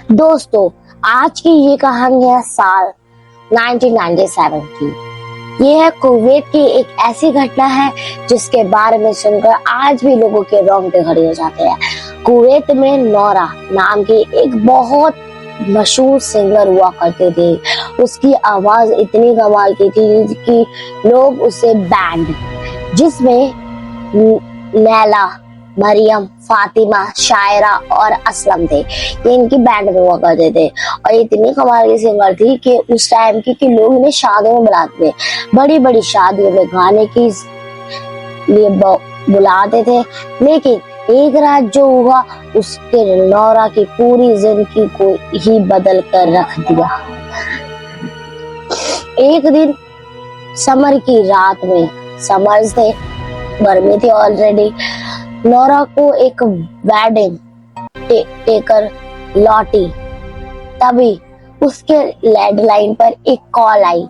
दोस्तों, आज की ये कहानी है साल 1997 की। ये है कुवैत की एक ऐसी घटना है जिसके बारे में सुनकर आज भी लोगों के रोंगटे खड़े हो जाते हैं। कुवैत में नोरा नाम की एक बहुत मशहूर सिंगर हुआ करते थे। उसकी आवाज इतनी कमाल की थी कि लोग उसे बैंड, जिसमें लैला, मरियम, फातिमा, शायरा और असलम थे, ये इनकी बैंड में हुआ करते थे। और इतनी कमाल की सिंगर थी कि उस टाइम की लोग इन्हें शादियों में बुलाते थे, बड़ी बड़ी शादियों में गाने के लिए बुलाते थे। लेकिन एक रात जो हुआ उसके नोरा की पूरी जिंदगी को ही बदल कर रख दिया। एक दिन समर की रात में, समर्स थे, गर्मी थी ऑलरेडी, नोरा को एक वेडिंग टेकर लौटी, तभी उसके लैंडलाइन पर एक कॉल आई।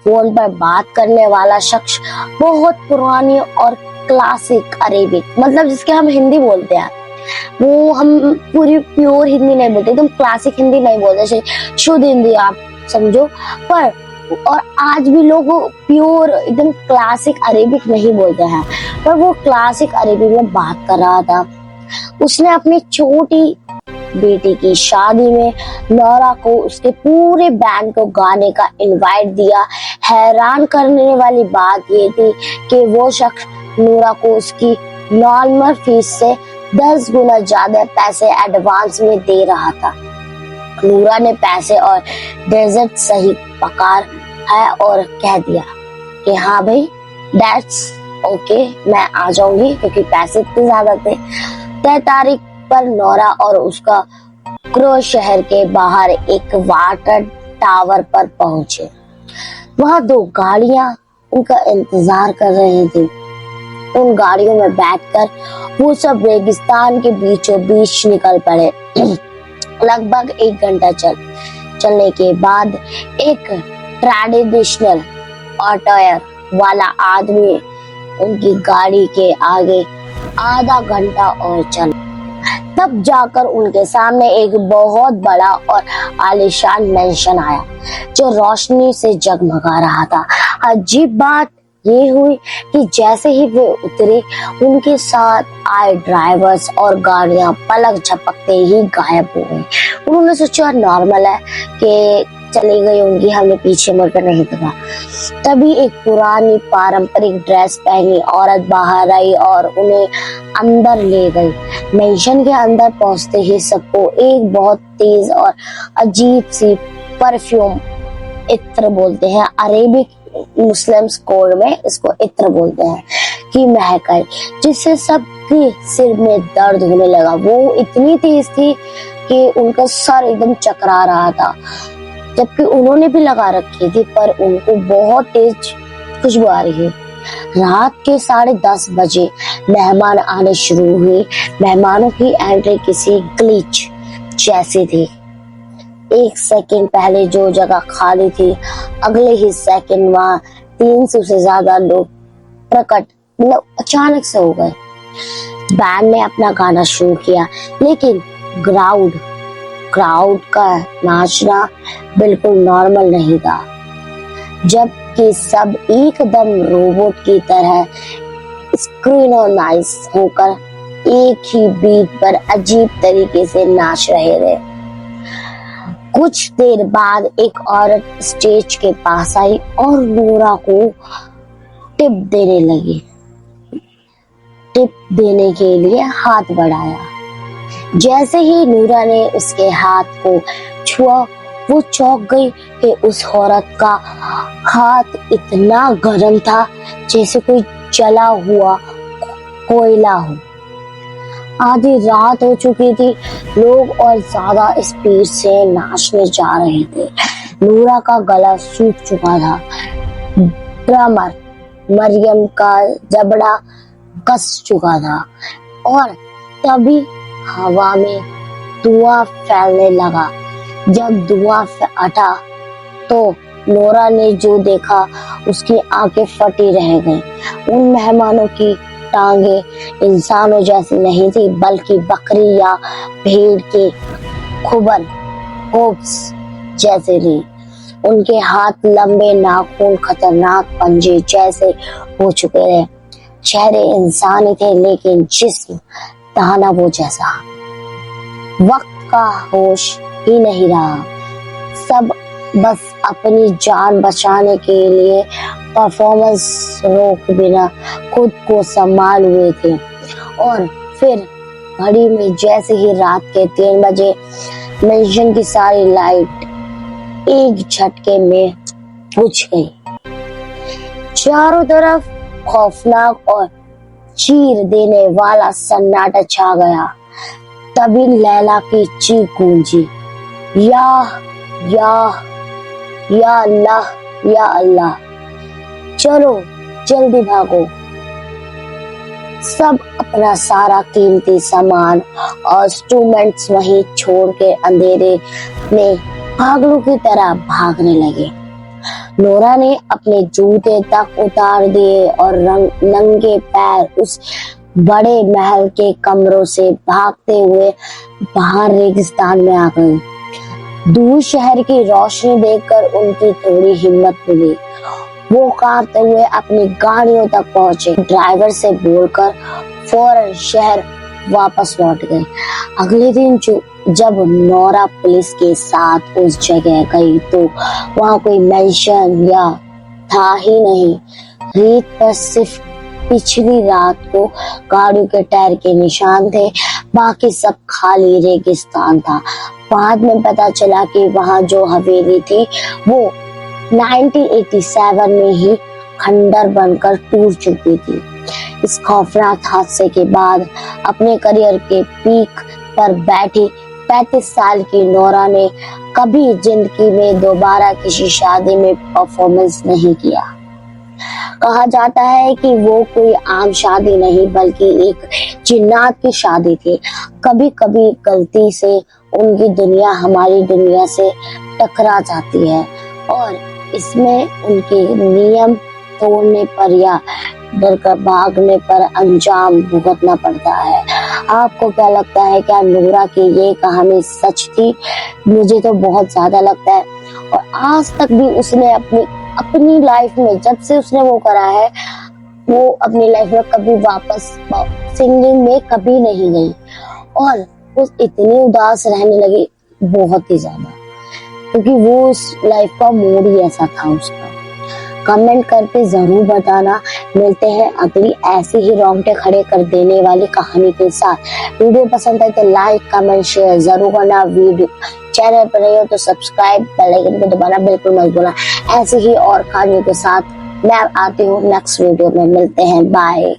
फोन पर बात करने वाला शख्स बहुत पुरानी और क्लासिक अरेबिक, मतलब जिसके हम हिंदी बोलते हैं, वो हम पूरी प्योर हिंदी नहीं बोलते, एकदम क्लासिक हिंदी नहीं बोलते, शुद्ध हिंदी आप समझो। पर और आज भी लोग प्योर एकदम क्लासिक अरेबिक नहीं बोलते हैं, पर वो क्लासिक अरेबिक में बात कर रहा था। उसने अपनी छोटी बेटी की शादी में नोरा को उसके पूरे बैंड को गाने का इनवाइट दिया। हैरान करने वाली बात ये थी कि वो शख्स नोरा को उसकी नॉर्मल फीस से 10 गुना ज्यादा पैसे एडवांस में दे रहा था। नोरा ने पैसे और डेजर्ट सही पकार है और कह दिया कि हाँ भाई, दैट्स ओके, मैं आ जाऊंगी, क्योंकि पैसे इतने ज्यादा थे। तय तारीख पर नोरा और उसका क्रो शहर के बाहर एक वाटर टावर पर पहुंचे। वहां 2 गाड़ियां उनका इंतजार कर रही थी। उन गाड़ियों में बैठकर वो सब रेगिस्तान के बीचों बीच निकल पड़े। लगभग 1 घंटा चलने के बाद एक ट्रेडिशनल ऑटोयर वाला आदमी उनकी गाड़ी के आगे आधा घंटा और चला। तब जाकर उनके सामने एक बहुत बड़ा और आलीशान मैंशन आया जो रोशनी से जगमगा रहा था। अजीब बात ये हुई कि जैसे ही वे उतरे, उनके साथ आए ड्राइवर्स और गाड़ियां पलक झपकते ही गायब हो गई। उन्होंने सोचा नॉर्मल है कि चली गई होंगी, हमने पीछे मुड़कर नहीं देखा। तभी एक पुरानी पारंपरिक ड्रेस पहनी औरत बाहर आई और उन्हें अंदर ले गई। मेंशन के अंदर पहुंचते ही सबको एक बहुत तेज और अजीब सी परफ्यूम, इत्र बोलते हैं अरेबिक मुस्लिम्स कोड में इसको इत्र बोलते हैं, की महक आई, जिससे सबके सिर में दर्द होने लगा। वो इतनी तेज थी कि उनका सर एकदम चकरा रहा था, जबकि उन्होंने भी लगा रखी थी, पर उनको बहुत तेज खुशबू आ रही है। रात के 10:30 बजे मेहमान आने शुरू हुए। मेहमानों की एंट्री किसी ग्लिच जैसी थी। 1 सेकंड पहले जो जगह खाली थी, अगले ही सेकंड वहां 300 से ज्यादा लोग प्रकट, मतलब अचानक से हो गए। बैंड ने अपना गाना शुरू किया, लेकिन क्राउड का नाचना बिल्कुल नॉर्मल नहीं था, जबकि सब एकदम रोबोट की तरह सिंक्रोनाइज होकर एक ही बीट पर अजीब तरीके से नाच रहे थे। कुछ देर बाद एक औरत स्टेज के पास आई और नोरा को टिप देने लगी। टिप देने के लिए हाथ बढ़ाया। जैसे ही नोरा ने उसके हाथ को छुआ, वो चौंक गई कि उस औरत का हाथ इतना गर्म था जैसे कोई जला हुआ कोयला हो। आधी रात हो चुकी थी, लोग और ज्यादा स्पीड से नाचने जा रहे थे। नोरा का गला सूख चुका था। ड्रमर मरियम का जबड़ा कस चुका था और तभी हवा में धुआं फैलने लगा। जब धुआं हटा तो नोरा ने जो देखा उसकी आंखें फटी रह गईं। उन मेहमानों की टांगे इंसानों जैसी नहीं थी, बल्कि बकरी या भेड़ के खुबन होप्स जैसे थे। उनके हाथ लंबे, नाखून खतरनाक पंजे जैसे हो चुके थे। चेहरे इंसानी थे लेकिन जिस्म दानवों जैसा। वक्त का होश ही नहीं रहा। सब बस अपनी जान बचाने के लिए परफॉर्मेंस रोक बिना खुद को संभाल हुए थे। और फिर घड़ी में जैसे ही रात के 3 बजे मेंशन की सारी लाइट एक झटके में बुझ गई। चारों तरफ खौफनाक और चीर देने वाला सन्नाटा छा गया। तभी लैला की चीख गूंजी, या अल्लाह, या अल्लाह, चलो जल्दी भागो। सब अपना सारा कीमती सामान और इंस्ट्रूमेंट्स वहीं छोड़ के अंधेरे में पागलों की तरह भागने लगे। नोरा ने अपने जूते तक उतार दिए और नंगे पैर उस बड़े महल के कमरों से भागते हुए बाहर रेगिस्तान में आ गई। दूर शहर की रोशनी देखकर उनकी थोड़ी हिम्मत मिली। वो कांपते हुए अपनी गाड़ियों तक पहुंचे। ड्राइवर से बोलकर फौरन शहर वापस लौट गए। अगले दिन जब नोरा पुलिस के साथ उस जगह गई तो वहां कोई मेंशन या था ही नहीं। रेत पर सिर्फ पिछली रात को गाड़ियों के टायर के निशान थे, बाकी सब खाली रेगिस्तान था। बाद में पता चला कि वहां जो हवेली थी वो 1987 में ही खंडर बनकर टूट चुकी थी। इस खौफनाक हादसे के बाद अपने करियर के पीक पर बैठी 35 साल की नोरा ने कभी जिंदगी में दोबारा किसी शादी में परफॉर्मेंस नहीं किया। कहा जाता है कि वो कोई आम शादी नहीं बल्कि एक जिन्नात की शादी थी। कभी कभी गलती से उनकी दुनिया हमारी दुनिया से टकरा जाती है और इसमें उनके नियम तोड़ने पर या डर कर भागने पर अंजाम भुगतना पड़ता है। आपको क्या लगता है, क्या नोरा की ये कहानी सच थी? मुझे तो बहुत ज्यादा लगता है। और आज तक भी उसने अपनी लाइफ में जब से उसने वो करा है, वो अपनी लाइफ में कभी वापस सिंगिंग में कभी नहीं गई और वो इतनी उदास रहने लगी, बहुत ही ज्यादा, क्योंकि वो उस लाइफ का मूड ही ऐसा था उसका। कमेंट करके जरूर बताना। मिलते हैं अगली ऐसे ही रोंगटे खड़े कर देने वाली कहानी के साथ। वीडियो पसंद आए तो लाइक कमेंट शेयर जरूर करना। वीडियो चैनल पर नहीं हो तो सब्सक्राइब, बेल आइकन को दबाना बिल्कुल मत भूलना। ऐसे ही और कहानियों के साथ मैं आती हूँ नेक्स्ट वीडियो में। मिलते हैं, बाय।